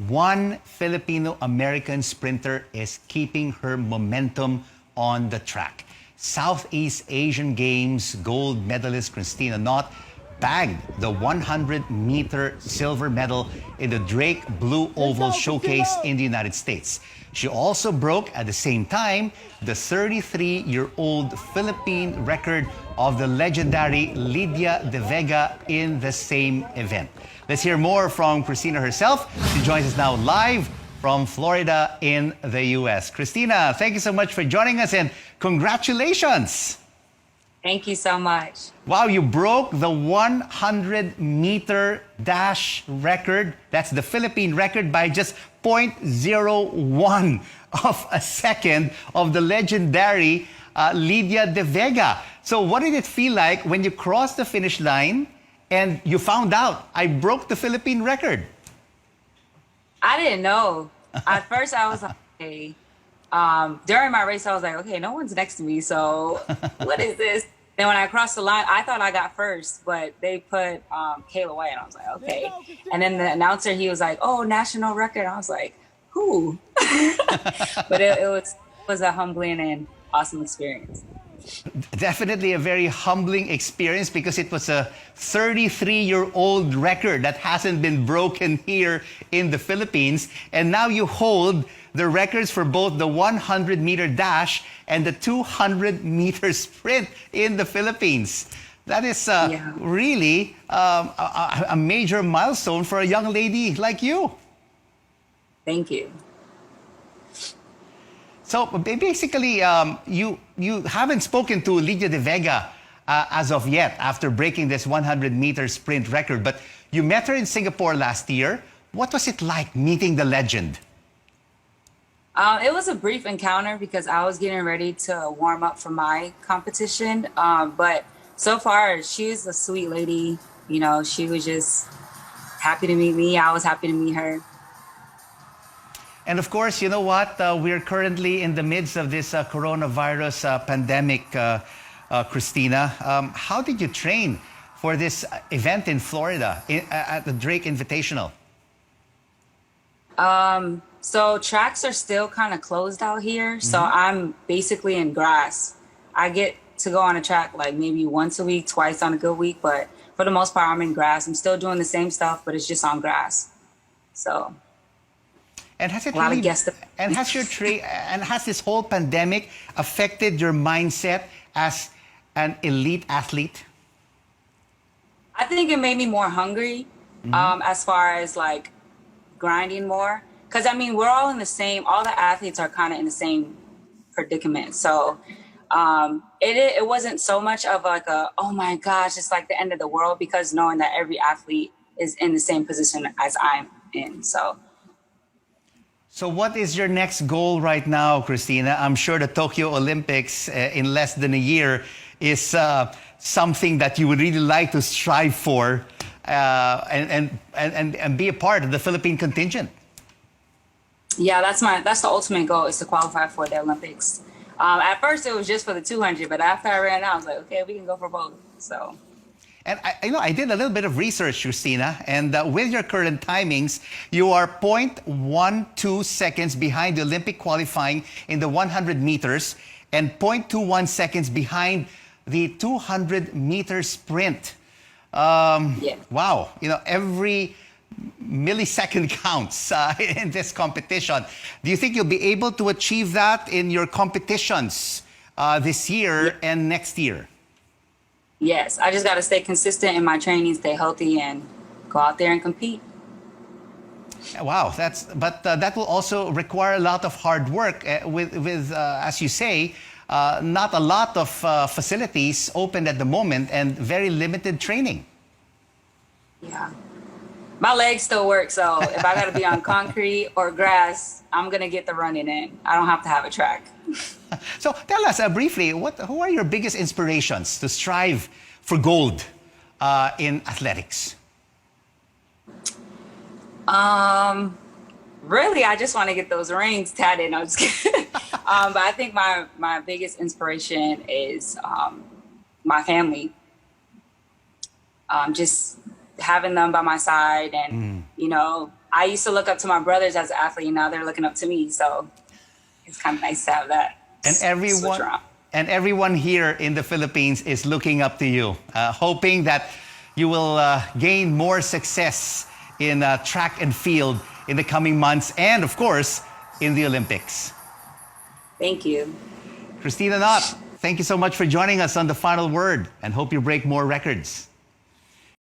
one Filipino-American sprinter is keeping her momentum on the track. Southeast Asian Games gold medalist Kristina Knott bagged the 100-meter silver medal in the Drake Blue Oval Showcase in the United States. She also broke, at the same time, the 33-year-old Philippine record of the legendary Lydia De Vega in the same event. Let's hear more from Kristina herself. She joins us now live from Florida in the U.S. Kristina, thank you so much for joining us and congratulations. Thank you so much. Wow, you broke the 100-meter dash record. That's the Philippine record by just 0.01 of a second of the legendary Lydia De Vega. So what did it feel like when you crossed the finish line and you found out I broke the Philippine record? I didn't know. At first, I was like, okay. During my race, I was like, okay, no one's next to me, so what is this? Then when I crossed the line, I thought I got first, but they put Kayla White, and I was like, okay. And then the announcer, he was like, oh, national record. I was like, who? But it was a humbling and awesome experience. Definitely a very humbling experience because it was a 33-year-old record that hasn't been broken here in the Philippines. And now you hold the records for both the 100-meter dash and the 200-meter sprint in the Philippines. That is really a major milestone for a young lady like you. Thank you. So basically, you haven't spoken to Lydia De Vega as of yet after breaking this 100-meter sprint record, but you met her in Singapore last year. What was it like meeting the legend? It was a brief encounter because I was getting ready to warm up for my competition. But so far, she's a sweet lady. You know, she was just happy to meet me. I was happy to meet her. And of course, you know what? We're currently in the midst of this coronavirus pandemic, Kristina. How did you train for this event in Florida at the Drake Invitational? So tracks are still kind of closed out here. So I'm basically in grass. I get to go on a track like maybe once a week, twice on a good week. But for the most part, I'm in grass. I'm still doing the same stuff, but it's just on grass. So... And has it really, and has this whole pandemic affected your mindset as an elite athlete? I think it made me more hungry, as far as like grinding more. Because I mean, we're all in the same. All the athletes are kind of in the same predicament. So it wasn't so much of like a oh my gosh, it's like the end of the world because knowing that every athlete is in the same position as I'm in. So what is your next goal right now, Kristina? I'm sure the Tokyo Olympics in less than a year is something that you would really like to strive for and be a part of the Philippine contingent. Yeah, that's the ultimate goal is to qualify for the Olympics. At first it was just for the 200, but after I ran out, I was like, okay, we can go for both. So. And I did a little bit of research, Kristina, and with your current timings, you are 0.12 seconds behind the Olympic qualifying in the 100 meters and 0.21 seconds behind the 200-meter sprint. Wow, every millisecond counts in this competition. Do you think you'll be able to achieve that in your competitions this year and next year? Yes, I just got to stay consistent in my training, stay healthy, and go out there and compete. Wow, that will also require a lot of hard work with as you say, not a lot of facilities open at the moment and very limited training. Yeah, my legs still work, so if I got to be on concrete or grass, I'm gonna get the running in. I don't have to have a track. So tell us briefly, who are your biggest inspirations to strive for gold in athletics? Really, I just want to get those rings tatted. No, I'm just kidding. But I think my biggest inspiration is my family. Just having them by my side and, you know, I used to look up to my brothers as an athlete, and now they're looking up to me. So it's kind of nice to have that. And switch around. everyone here in the Philippines is looking up to you, hoping that you will gain more success in track and field in the coming months, and of course, in the Olympics. Thank you. Kristina Knott, thank you so much for joining us on The Final Word, and hope you break more records.